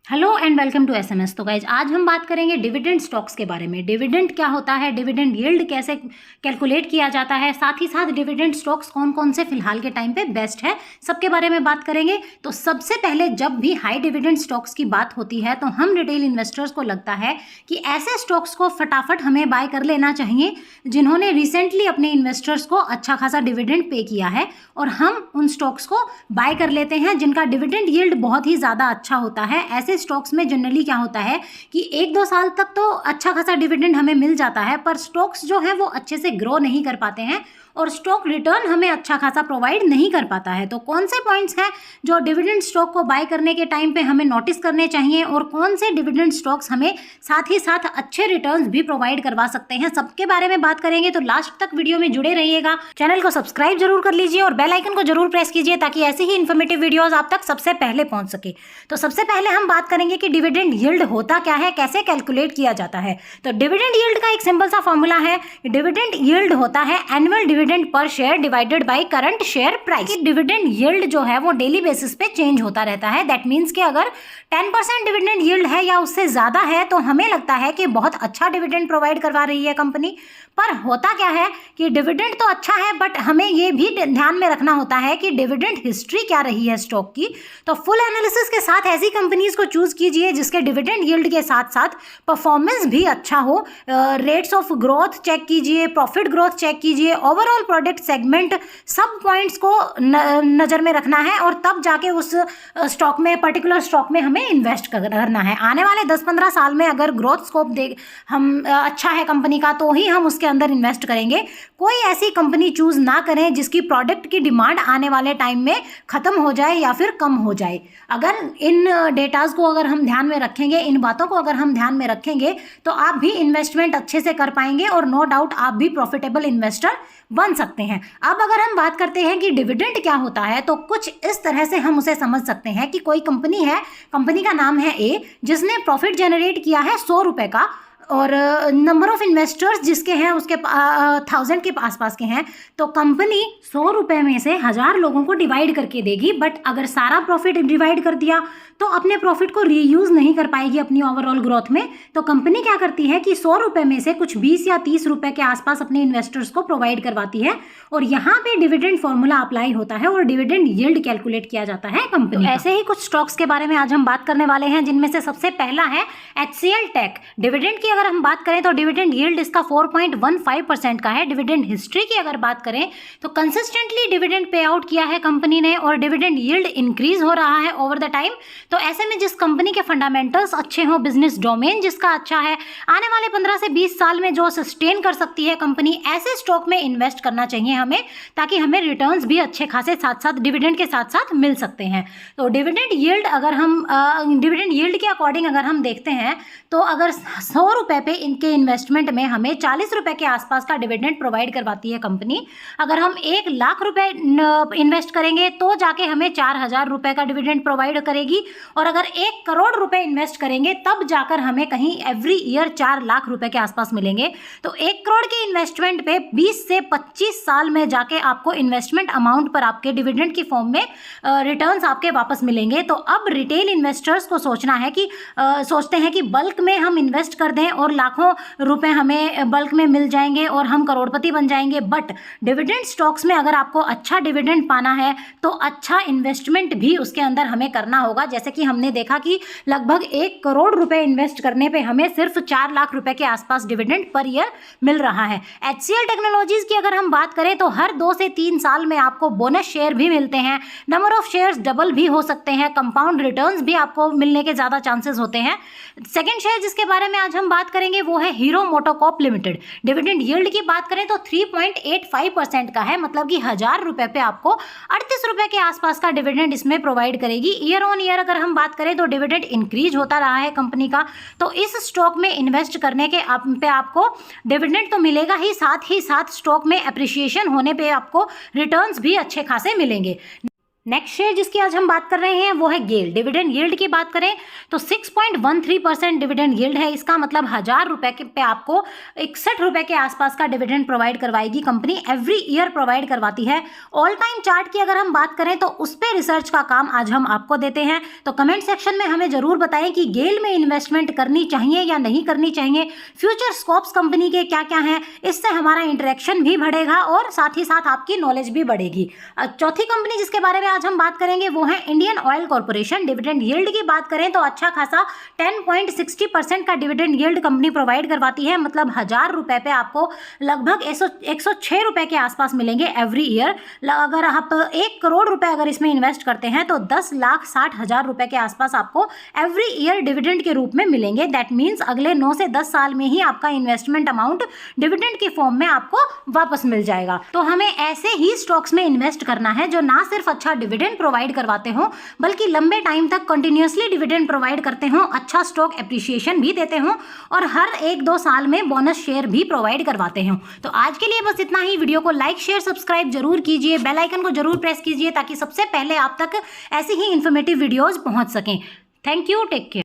Hello and welcome to SMS. तो guys आज हम बात करेंगे डिविडेंड स्टॉक्स के बारे में। डिविडेंड क्या होता है, डिविडेंड यील्ड कैसे कैलकुलेट किया जाता है, साथ ही साथ डिविडेंड स्टॉक्स कौन कौन से फिलहाल के टाइम पे बेस्ट है, सबके बारे में बात करेंगे। तो सबसे पहले जब भी हाई डिविडेंड स्टॉक्स की बात होती है तो हम रिटेल इन्वेस्टर्स को लगता है कि ऐसे स्टॉक्स को फटाफट हमें बाय कर लेना चाहिए जिन्होंने रिसेंटली अपने इन्वेस्टर्स को अच्छा खासा डिविडेंड पे किया है, और हम उन स्टॉक्स को बाय कर लेते हैं जिनका डिविडेंड यील्ड बहुत ही ज़्यादा अच्छा होता है। ऐसे स्टॉक्स में जनरली क्या होता है कि 1-2 साल तक तो अच्छा खासा डिविडेंड हमें मिल जाता है, पर स्टॉक्स जो है वो अच्छे से ग्रो नहीं कर पाते हैं और स्टॉक रिटर्न हमें अच्छा खासा प्रोवाइड नहीं कर पाता है। तो कौन से पॉइंट्स हैं जो डिविडेंड स्टॉक को बाय करने के टाइम पे हमें नोटिस करने चाहिए, और कौन से डिविडेंड स्टॉक्स हमें साथ ही साथ अच्छे रिटर्न्स भी प्रोवाइड करवा सकते हैं, सबके बारे में बात करेंगे। तो लास्ट तक वीडियो में जुड़े रहिएगा। चैनल को सब्सक्राइब जरूर कर लीजिए और बेल आइकन को जरूर प्रेस कीजिए ताकि ऐसी ही इन्फॉर्मेटिव वीडियोस आप तक सबसे पहले पहुंच सके। तो सबसे पहले हम बात करेंगे कि डिविडेंड यील्ड होता क्या है, कैसे कैलकुलेट किया जाता है। तो डिविडेंड यील्ड का एक सिंपल सा फॉर्मूला है। डिविडेंड यील्ड होता है annual dividend per share divided by current share price. Dividend yield जो है वो डेली बेसिस पे चेंज होता रहता है। दैट मीन्स कि अगर 10% डिविडेंड यील्ड है या उससे ज्यादा है तो हमें लगता है कि बहुत अच्छा डिविडेंड प्रोवाइड करवा रही है कंपनी। पर होता क्या है कि डिविडेंड तो अच्छा है, बट हमें ये भी ध्यान में रखना होता है कि डिविडेंड हिस्ट्री क्या रही है स्टॉक की। तो फुल एनालिसिस के साथ ऐसी कंपनीज को चूज कीजिए जिसके डिविडेंड यील्ड के साथ साथ परफॉर्मेंस भी अच्छा हो। रेट्स ऑफ ग्रोथ चेक कीजिए, प्रॉफिट ग्रोथ चेक कीजिए, ओवरऑल प्रोडक्ट सेगमेंट, सब पॉइंट्स को नज़र में रखना है और तब जाके उस स्टॉक में, पर्टिकुलर स्टॉक में हमें इन्वेस्ट करना है। आने वाले 10-15 साल में अगर ग्रोथ स्कोप देख हम अच्छा है कंपनी का तो ही हम उसके अंदर इन्वेस्ट करेंगे। कोई ऐसी कंपनी चूज ना करें जिसकी प्रोडक्ट की डिमांड आने वाले टाइम में खत्म हो जाए या फिर कम हो जाए। अगर इन डेटाज को अगर हम ध्यान में रखेंगे, इन बातों को अगर हम ध्यान में रखेंगे तो आप भी इन्वेस्टमेंट अच्छे से कर पाएंगे और नो डाउट आप भी प्रॉफिटेबल इन्वेस्टर बन सकते हैं। अब अगर हम बात करते हैं कि डिविडेंड क्या होता है तो कुछ इस तरह से हम उसे समझ सकते हैं कि कोई कंपनी है, कंपनी का नाम है ए, जिसने प्रॉफिट जनरेट किया है 100 रुपए का, और नंबर ऑफ इन्वेस्टर्स जिसके हैं उसके 1000 के आसपास के हैं, तो कंपनी 100 रुपए में से 1000 लोगों को डिवाइड करके देगी। बट अगर सारा प्रॉफिट डिवाइड कर दिया तो अपने प्रॉफिट को रीयूज नहीं कर पाएगी अपनी ओवरऑल ग्रोथ में। तो कंपनी क्या करती है कि 100 रुपए में से कुछ 20 या 30 रुपए के आसपास अपने इन्वेस्टर्स को प्रोवाइड करवाती है, और यहाँ पे डिविडेंड फॉर्मूला अप्लाई होता है और डिविडेंड यील्ड कैलकुलेट किया जाता है कंपनी। तो ऐसे ही कुछ स्टॉक्स के बारे में आज हम बात करने वाले हैं, जिनमें से सबसे पहला है HCL टेक। डिविडेंड की अगर हम बात करें तो डिविडेंड यील्ड इसका 4.15% का है। डिविडेंड हिस्ट्री की अगर बात करें तो कंसिस्टेंटली डिविडेंड पे आउट किया है कंपनी ने और डिविडेंड यील्ड इंक्रीज हो रहा है ओवर द टाइम। तो ऐसे में जिस कंपनी के फंडामेंटल्स अच्छे हों, बिजनेस डोमेन जिसका अच्छा है, आने वाले 15 से 20 साल में जो सस्टेन कर सकती है कंपनी, ऐसे स्टॉक में इन्वेस्ट करना चाहिए हमें, ताकि हमें रिटर्न्स भी अच्छे खासे साथ साथ डिविडेंड के साथ साथ मिल सकते हैं। तो डिविडेंड यील्ड अगर हम डिविडेंड यील्ड के अकॉर्डिंग अगर हम देखते हैं तो अगर 100 रुपए पे इनके इन्वेस्टमेंट में हमें 40 रुपए के आसपास का डिविडेंड प्रोवाइड करवाती है कंपनी। अगर हम 1 लाख रुपए इन्वेस्ट करेंगे तो जाके हमें 4000 रुपए का डिविडेंड प्रोवाइड करेगी, और अगर 1 करोड़ रुपए इन्वेस्ट करेंगे तब जाकर हमें कहीं एवरी ईयर 4 लाख रुपए के आसपास मिलेंगे। तो 1 करोड़ के इन्वेस्टमेंट पे 20 से 25 साल में जाके आपको इन्वेस्टमेंट अमाउंट पर आपके डिविडेंड की फॉर्म में रिटर्न्स आपके वापस मिलेंगे। तो अब रिटेल इन्वेस्टर्स को सोचना है कि सोचते हैं कि बल्क में हम इन्वेस्ट कर दें और लाखों रुपए हमें बल्क में मिल जाएंगे और हम करोड़पति बन जाएंगे। बट डिविडेंड स्टॉक्स में अगर आपको अच्छा डिविडेंड पाना है तो अच्छा इन्वेस्टमेंट भी उसके अंदर हमें करना होगा। जैसे कि हमने देखा कि लगभग 1 करोड़ रुपए इन्वेस्ट करने पे हमें सिर्फ 4 लाख रुपए के आसपास डिविडेंड पर ईयर मिल रहा है। HCL टेक्नोलॉजीज की अगर हम बात करें तो हर 2 से 3 साल में आपको बोनस शेयर भी मिलते हैं, नंबर ऑफ शेयर्स डबल भी हो सकते हैं, कंपाउंड रिटर्न्स भी आपको मिलने के ज़्यादा चांसेस होते हैं। सेकंड शेयर जिसके बारे में आज हम बात करेंगे वो है hero MotoCorp limited. Dividend yield की बात करें तो 3.85% का है, मतलब कि 1000 रुपए पे आपको 38 रुपए के आसपास का डिविडेंड इसमें प्रोवाइड करेगी। ईयर ऑन ईयर अगर हम बात करें तो डिविडेंड इंक्रीज होता रहा है कंपनी का। तो इस स्टॉक में इन्वेस्ट करने के पे आपको डिविडेंड तो मिलेगा ही साथ स्टॉक में एप्रिसिएशन होने पे आपको रिटर्न्स भी अच्छे खासे मिलेंगे। नेक्स्ट शेयर जिसकी आज हम बात कर रहे हैं वो है गेल। डिविडेंड यील्ड की बात करें तो 6.13% डिविडेंड यील्ड है। इसका मतलब 1000 रुपए पे आपको 61 रुपए के आसपास का डिविडेंड प्रोवाइड करवाएगी कंपनी, एवरी ईयर प्रोवाइड करवाती है। ऑल टाइम चार्ट की अगर हम बात करें तो उस पर रिसर्च का काम आज हम आपको देते हैं। तो कमेंट सेक्शन में हमें जरूर बताएं कि गेल में इन्वेस्टमेंट करनी चाहिए या नहीं करनी चाहिए, फ्यूचर स्कोप्स कंपनी के क्या क्या हैं। इससे हमारा इंटरेक्शन भी बढ़ेगा और साथ ही साथ आपकी नॉलेज भी बढ़ेगी। चौथी कंपनी जिसके बारे में आज हम बात करेंगे वो है Indian oil corporation. Dividend yield की बात करें तो अच्छा खासा 10.60% का डिविडेंड यील्ड कंपनी प्रोवाइड करवाती है। मतलब 1000 रुपए पे आपको लगभग 106 रुपए के आसपास मिलेंगे एवरी ईयर। अगर आप 1 करोड़ रुपए अगर इसमें इन्वेस्ट करते हैं तो 10,60,000 रुपए के आसपास आपको एवरी ईयर डिविडेंड के रूप में मिलेंगे। दैट मीन्स अगले 9 से 10 साल में ही आपका इन्वेस्टमेंट अमाउंट डिविडेंड के फॉर्म में आपको वापस मिल जाएगा। तो हमें ऐसे ही स्टॉक्स में इन्वेस्ट करना है जो ना सिर्फ अच्छा डिविडेंड प्रोवाइड करवाते हो बल्कि लंबे टाइम तक कंटिन्यूअसली डिविडेंड प्रोवाइड करते हो, अच्छा स्टॉक एप्रिसिएशन भी देते हो और हर 1-2 साल में बोनस शेयर भी प्रोवाइड करवाते हो। तो आज के लिए बस इतना ही। वीडियो को लाइक शेयर सब्सक्राइब जरूर कीजिए, बेल आइकन को जरूर प्रेस कीजिए ताकि सबसे पहले आप तक ऐसी ही इंफॉर्मेटिव वीडियोज पहुंच सकें। Thank you, take care.